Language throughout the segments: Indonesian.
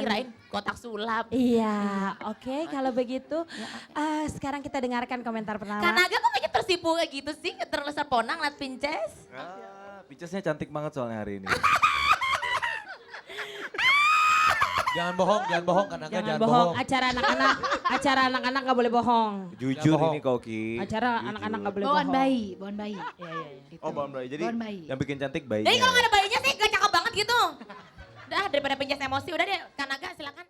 kirain kotak sulap. Iya, oke kalau begitu sekarang kita dengarkan komentar pertama. Kanaga kok kayaknya tersipu kayak gitu sih, terlalu ponang liat Pinces. Pincesnya cantik banget soalnya hari ini. Jangan bohong Kanaga, Jangan bohong, acara anak-anak gak boleh bohong. Jujur bohong. ini Koki. Acara Jujur. anak-anak gak boleh Bawaan bohong. bayi, bawaan bayi. Iya, iya, iya. Gitu. Oh bawaan bayi, jadi Bawaan bayi. yang bikin cantik bayinya. Jadi kalau gak ada bayinya sih gak cakep banget gitu. Udah daripada Pinces emosi, udah deh Kanaga silakan.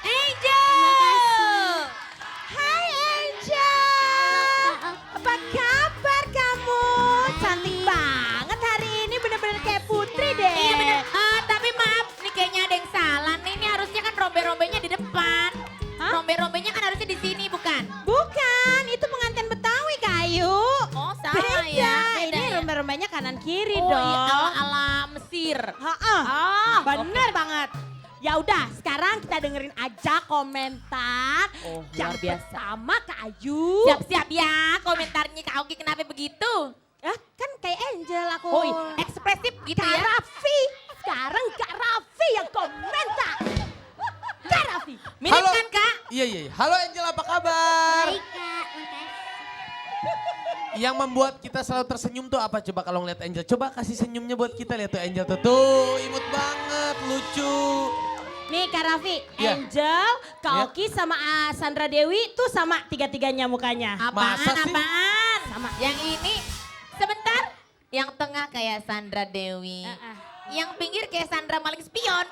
Angel! Hai Angel, apa kabar kamu? Cantik banget hari ini, bener-bener kayak putri deh. Iya bener, tapi maaf nih kayaknya ada yang salah nih. Ini harusnya kan rombe-rombenya di depan. Hah? Rombe-rombenya kan harusnya di sini bukan? Bukan, itu pengantin Betawi Kayu. Oh salah ya, Ini ya. rumah-rumahnya kanan kiri Oh dong. iya, ala Mesir. Bener banget. Ya udah, sekarang kita dengerin aja komentar Oh, yang luar biasa. pertama Kak Ayu. Siap-siap ya komentarnya Kak Oki kenapa begitu? Kan kayak Angel aku. Oh ekspresif gitu Kak ya. Raffi. Sekarang Kak Raffi yang komentar. Kak Raffi. Mirip Halo. kan Kak? Iya. Halo Angel, apa kabar? Baik Kak, makasih. Yang membuat kita selalu tersenyum tuh apa coba kalau ngeliat Angel? Coba kasih senyumnya buat kita, lihat tuh Angel tuh imut banget, lucu. Nih Kak Raffi, Iya. Angel, Kak Iya. Oki sama Sandra Dewi tuh sama tiga-tiganya mukanya. Apaan? Masa sih? Apaan? Sama. Yang ini sebentar. Yang tengah kayak Sandra Dewi. Yang pinggir kayak Sandra maling spion.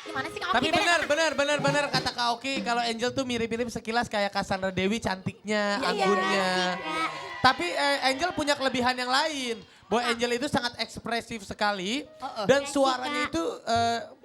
Gimana sih Kak Oki? Tapi Beda. benar kata Kak Oki kalau Angel tuh mirip-mirip sekilas kayak Cassandra Dewi, cantiknya, Iya, anggunnya. Kak. Tapi Angel punya kelebihan yang lain. Bahwa Angel itu sangat ekspresif sekali dan Makasih, suaranya Kak. itu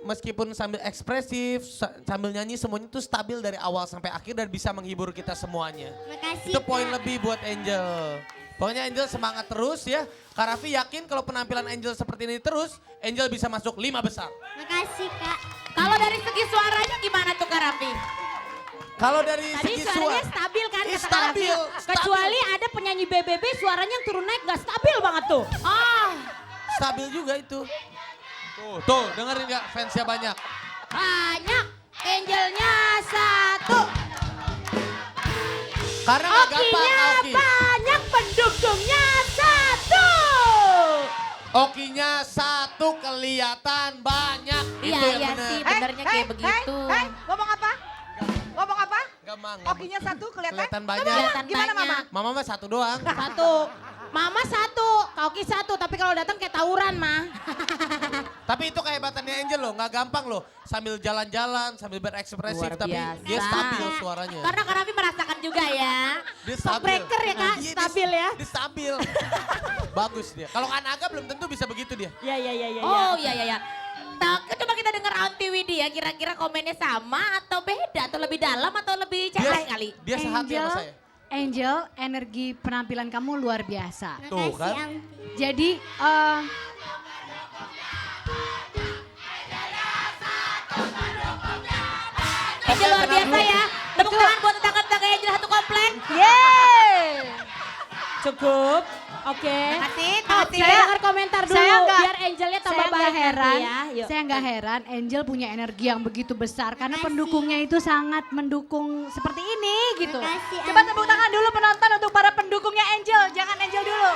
meskipun sambil ekspresif, sambil nyanyi semuanya itu stabil dari awal sampai akhir dan bisa menghibur kita semuanya. Makasih Itu poin Kak. lebih buat Angel. Pokoknya Angel semangat terus ya. Kak Raffi yakin kalau penampilan Angel seperti ini terus, Angel bisa masuk 5 besar. Makasih Kak. Kalau dari segi suaranya gimana tuh Kak Raffi? Kalau dari Tadi segi suaranya suara, stabil kan Iya, kata Kak Raffi. stabil, Kecuali ada penyanyi BBB suaranya yang turun naik gak stabil banget tuh. Oh, stabil juga itu. Tuh dengerin gak fansnya banyak. Banyak. Angelnya satu. Karena gak gampang Okinya Oki. banyak, pendukungnya satu. Okinya satu kelihatan banyak. iya itu yang iya bener. sih benernya kayak begitu. Ngomong apa? Ngomong apa? Gampang. Okinya satu kelihatan? Kelihatan banyak. Kelihatan Gimana banyak. Mama mah satu doang. Satu. Mama satu, Kak Oki satu. Tapi kalau datang kayak tawuran mah. Tapi itu kehebatannya Angel loh, gak gampang loh. Sambil jalan-jalan, sambil berekspresif, Luar tapi biasa. dia stabil suaranya. Karena Kak Raffi merasakan juga ya. Dia Shockbreaker ya, Kak? Iya, Stabil ya? Dia stabil. Bagus dia. Kalau Kanaga belum tentu bisa begitu dia. Iya. Oh iya iya iya. Nah, coba kita dengar Aunty Widi ya, kira-kira komennya sama atau beda atau lebih dalam atau lebih cerai kali? Dia sehati sama saya. Angel, energi penampilan kamu luar biasa. Tuh kan. Jadi Angel luar biasa ya. Tepuk tangan buat tetangga-tetangga Angel satu komplek. Cukup. Oke. Makasih, Kita makasih. dengar komentar dulu saya nggak- biar Angelnya tambah saya nggak baik heran, nanti ya. Yuk. saya nggak heran Angel punya energi yang begitu besar karena pendukungnya itu sangat mendukung seperti ini gitu. Makasih, Coba tepuk tangan dulu penonton untuk para pendukungnya Angel, jangan Angel dulu.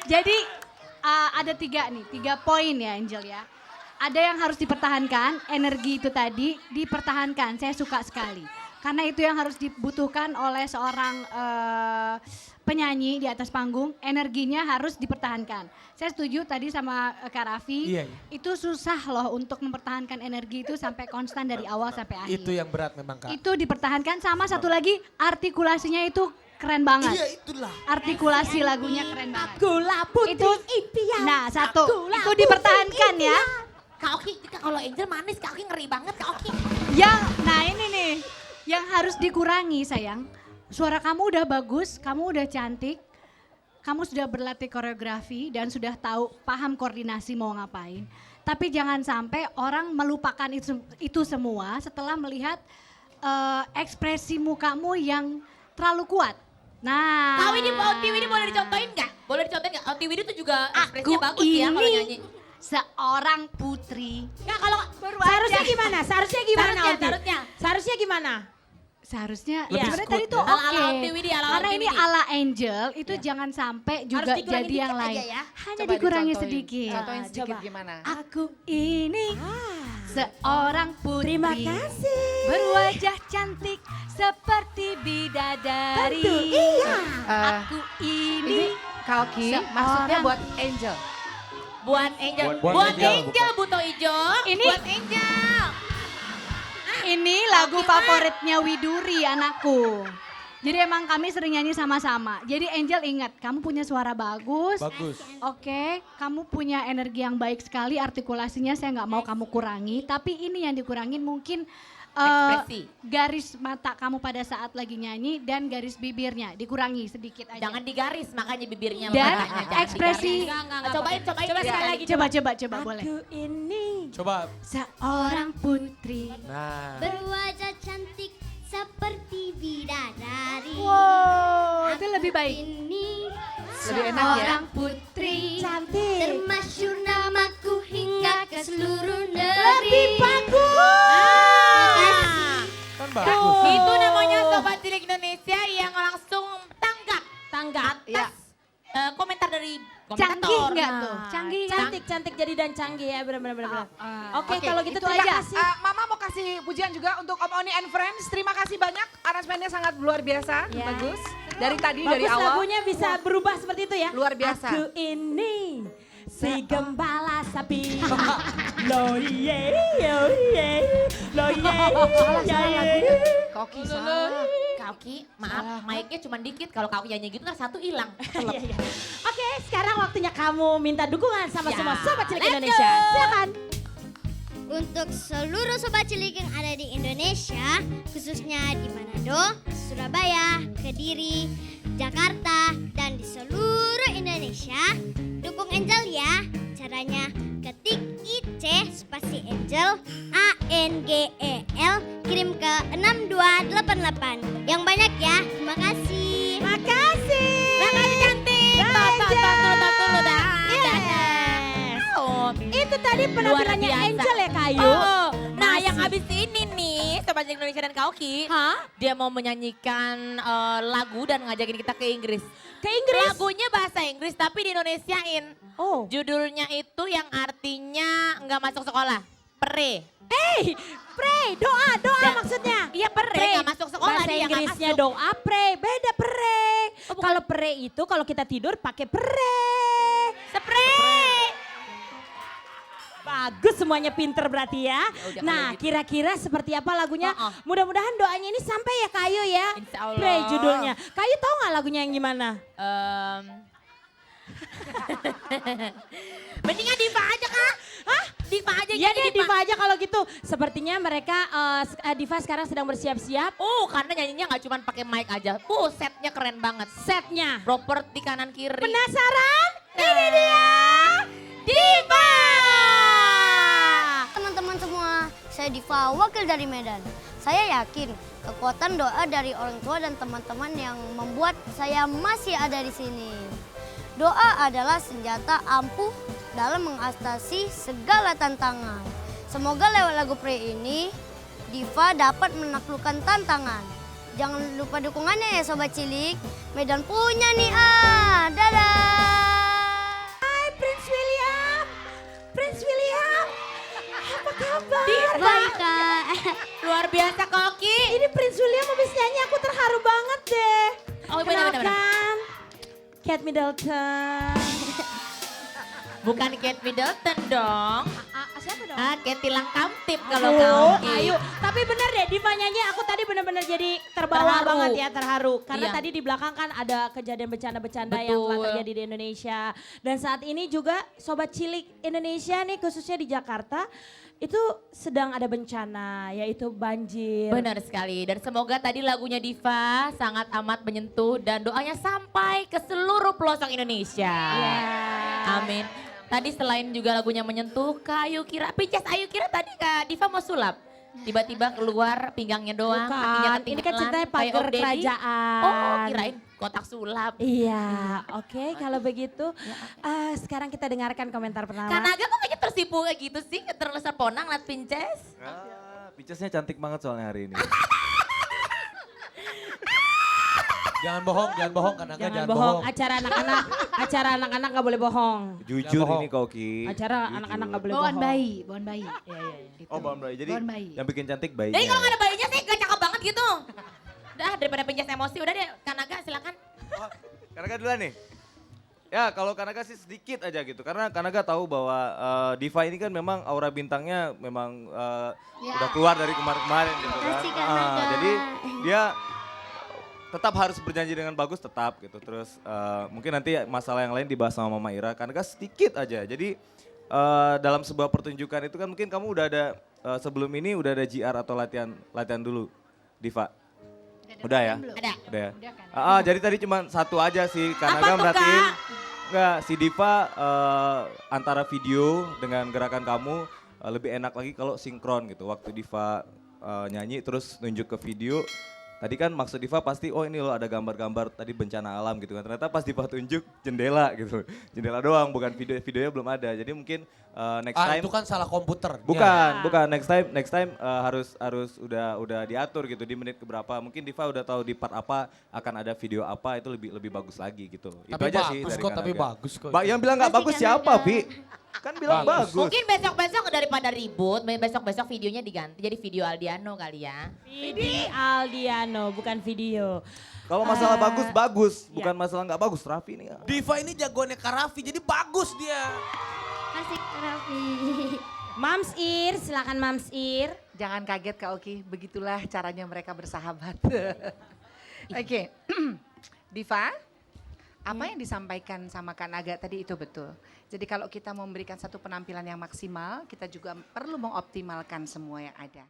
Jadi ada tiga poin ya Angel ya. Ada yang harus dipertahankan, energi itu tadi dipertahankan, saya suka sekali. Karena itu yang harus dibutuhkan oleh seorang penyanyi di atas panggung, energinya harus dipertahankan. Saya setuju tadi sama Kak Raffi, Iya. itu susah loh untuk mempertahankan energi itu sampai konstan dari awal sampai akhir. Itu yang berat memang Kak. Itu dipertahankan sama satu lagi artikulasinya itu keren banget. Iya itulah. Artikulasi lagunya keren banget. Gula putih Itu, impian. nah satu, Gula itu putih dipertahankan ya. Kak Oki, kalau Angel manis, Kak Oki ngeri banget Kak Oki. Nah ini nih, yang harus dikurangi sayang. Suara kamu udah bagus, kamu udah cantik, kamu sudah berlatih koreografi dan sudah tahu, paham koordinasi mau ngapain. Tapi jangan sampai orang melupakan itu semua setelah melihat ekspresi mukamu yang terlalu kuat. Nah. Kau ini Otiwi ini boleh dicontohin nggak? Boleh dicontohin nggak? Otiwi itu juga Aku ekspresinya bagus ya kalau ini nyanyi. seorang putri. Nggak, kalau seharusnya gimana? Seharusnya gimana? Seharusnya, Oti? seharusnya. Seharusnya gimana? Seharusnya Lebih sebenarnya smooth tadi tuh ya. oke. Ala Otiwi di, ala Karena Otiwi ini di. ala Angel itu jangan sampai juga dikurangin jadi yang dikit lain. aja ya. Hanya Coba dikurangi dicontohin. sedikit. Contohin sedikit coba. gimana? Aku ini seorang putri. Terima kasih. Berwajah cantik seperti bidadari. Tentu, iya. Aku ini Ini Kalki, Seorang- maksudnya buat Angel. Buat Angel. Buat Buat Angel, Angel, Buto Ijo. Ini- Buat Angel. ini lagu favoritnya Widuri anakku. Jadi emang kami sering nyanyi sama-sama. Jadi Angel ingat, kamu punya suara bagus. Bagus. Oke, kamu punya energi yang baik sekali, artikulasinya saya nggak mau kamu kurangi. Tapi ini yang dikurangin mungkin Ekspresi. garis mata kamu pada saat lagi nyanyi dan garis bibirnya dikurangi sedikit aja. Jangan digaris makanya bibirnya. Dan matanya, jangan ekspresi- digaris. Enggak, cobain. Coba tiga sekali kali. lagi. Coba boleh. Aku ini Coba. Seorang putri. Nah. Berwajah cantik seperti bidadari. Wow, itu lebih baik. Ini Lebih enak ya. seorang putri. cantik. Termasyur namaku hingga ke seluruh negeri. Lebih bagus. Kan bagus. Itu namanya Sobat Cilik Indonesia yang langsung tanggap. Tanggap. Atas komentar dari komentator. Canggih nggak Nah, tuh? Canggih kan? Cantik jadi dan canggih ya benar-benar. Oke, Oke, kalau gitu itu terima aja. kasih. Mama mau kasih pujian juga untuk Om Oni and Friends. Terima kasih banyak. Aransemennya sangat luar biasa, Ya. bagus. Dari tadi, dari Bagus awal. lagunya bisa berubah seperti itu ya. Luar biasa. Aku ini si gembala sapi. Lo ye, yo ye, lo ye, Salah ye. lagunya. Koki salah. Kauki, maaf, mic-nya cuma dikit. Kalau Kauki nyanyi gitu ntar satu hilang. Iya, iya. Oke, sekarang waktunya kamu minta dukungan sama Ya, semua Sobat Cilik let's Indonesia. go. Silakan. Untuk seluruh sobat cilik yang ada di Indonesia, khususnya di Manado, Surabaya, Kediri, Jakarta, dan di seluruh Indonesia, dukung Angel ya. Caranya ketik IC spasi Angel ANGEL kirim ke 6288. Yang banyak ya. Terima kasih. Makasih. Makasih cantik. Tunggu dah. Yes. Oh, Itu tadi penampilannya biasa. Angel ya Kayu. Oh, nah Masih. yang abis ini nih Sobat Cilik Indonesia dan Kauki, Hah? dia mau menyanyikan lagu dan ngajakin kita ke Inggris. Ke Inggris? Lagunya bahasa Inggris tapi di Indonesiain. Oh. Judulnya itu yang artinya nggak masuk sekolah. Pray. Pray, doa Dan- maksudnya. Iya pray, nggak masuk sekolah Bahasa dia nggak Inggrisnya masuk. doa, pray. Beda pray. Oh, bukan. Kalau pray itu kalau kita tidur pakai pray. Spray. Bagus semuanya pinter berarti ya. udah Nah kalau gitu. kira-kira seperti apa lagunya? Oh, oh. Mudah-mudahan doanya ini sampai ya Kayu ya. Insya Allah. Pray judulnya. Kayu tahu nggak lagunya yang gimana? Mendingan Diva aja kak. Hah? Diva aja Ya jadi deh Diva aja kalau gitu. Sepertinya mereka Diva sekarang sedang bersiap-siap. Karena nyanyinya nggak cuma pakai mic aja. Setnya keren banget. Setnya. Properti kanan kiri. Penasaran? Ini dia. Diva. Teman-teman semua, saya Diva, wakil dari Medan. Saya yakin kekuatan doa dari orang tua dan teman-teman yang membuat saya masih ada di sini. Doa adalah senjata ampuh dalam mengatasi segala tantangan. Semoga lewat lagu Pray ini, Diva dapat menaklukkan tantangan. Jangan lupa dukungannya ya Sobat Cilik. Medan punya nih dadah! Hai Prince William. Prince William. Apa kabar? Baik Kak. Luar biasa Koki. Ini Prince William habis nyanyi aku terharu banget deh. Oh, benar-benar. Kenalkan, Kate Middleton. Bukan Kate Middleton dong. Siapa dong? Kate Tilang Kamtip kalau Oh, Kauki. ayo. Tapi bener deh Diva nyanyi aku tadi bener-bener jadi terbawa Terharu. banget ya, terharu. Karena Iya. tadi di belakang kan ada kejadian bercanda-bercanda yang telah Betul. terjadi di Indonesia. Dan saat ini juga Sobat Cilik Indonesia nih khususnya di Jakarta itu sedang ada bencana yaitu banjir. Benar sekali. Dan semoga tadi lagunya Diva sangat amat menyentuh dan doanya sampai ke seluruh pelosok Indonesia. Ya. Amin. Tadi selain juga lagunya menyentuh, Kak Ayu kira, Pices Ayu kira tadi Kak Diva mau sulap. Tiba-tiba keluar pinggangnya doang, kakinya Bukan, ini kan ketinggalan, ceritanya kayak pagar Om Deddy. kerajaan. Oh, kirain kotak sulap. Iya, oke kalau begitu sekarang kita dengarkan komentar pertama. Kak Naga kok kayaknya tersipu kayak gitu sih, terus ponang liat Pinces. Pincesnya cantik banget soalnya hari ini. Jangan bohong karena Jangan bohong, acara anak-anak gak boleh bohong. Jujur bohong. ini Koki. Acara Jujur. anak-anak gak boleh Bawaan bohong. bayi, bawaan bayi. Iya, iya, iya. Oh bawaan bayi, jadi Bawaan bayi. yang bikin cantik bayinya. Jadi kalau gak ada bayinya sih gak cakep banget gitu. Udah daripada Pinces emosi, udah deh Kak Naga silakan. Kanaga duluan nih. Ya kalau Kanaga sih sedikit aja gitu. Karena Kanaga tahu bahwa Diva ini kan memang aura bintangnya memang udah keluar dari kemarin-kemarin gitu kan. Makasih, Kanaga. Jadi dia tetap harus berjanji dengan bagus tetap gitu. Terus mungkin nanti masalah yang lain dibahas sama Mama Ira. Kanaga sedikit aja. Jadi dalam sebuah pertunjukan itu kan mungkin kamu udah ada sebelum ini udah ada GR atau latihan dulu Diva. Udah ya? Ada. Udah ya? Udah kan? Jadi tadi cuma satu aja sih, karena Apa kan tuh, merhatiin. Kak? Enggak, si Diva antara video dengan gerakan kamu lebih enak lagi kalau sinkron gitu. Waktu Diva nyanyi terus nunjuk ke video, tadi kan maksud Diva pasti oh ini loh ada gambar-gambar tadi bencana alam gitu kan. Ternyata pas Diva tunjuk jendela gitu. Jendela doang, bukan videonya belum ada. Jadi mungkin next time. itu kan salah komputer. Bukan. Next time harus udah diatur gitu di menit keberapa. Mungkin Diva udah tahu di part apa akan ada video apa itu lebih bagus lagi gitu. Itu Tapi aja sih bagus dari kok, tapi Kanaga. bagus kok. Yang bilang nggak bagus siapa, Vi? Kan bilang bagus. Mungkin besok-besok daripada ribut, besok-besok videonya diganti jadi video Aldiano kali ya. Vidi Aldiano, bukan video. Kalau masalah bagus, Iya. bukan masalah nggak bagus. Raffi ini nggak. Diva ini jagoannya Kak Raffi, jadi bagus dia. Kasih Raffi. Mams Ir, silakan Mams Ir. Jangan kaget Kak Oki, begitulah caranya mereka bersahabat. Oke, Diva, apa yang disampaikan sama Kak Naga tadi itu betul. Jadi kalau kita memberikan satu penampilan yang maksimal, kita juga perlu mengoptimalkan semua yang ada.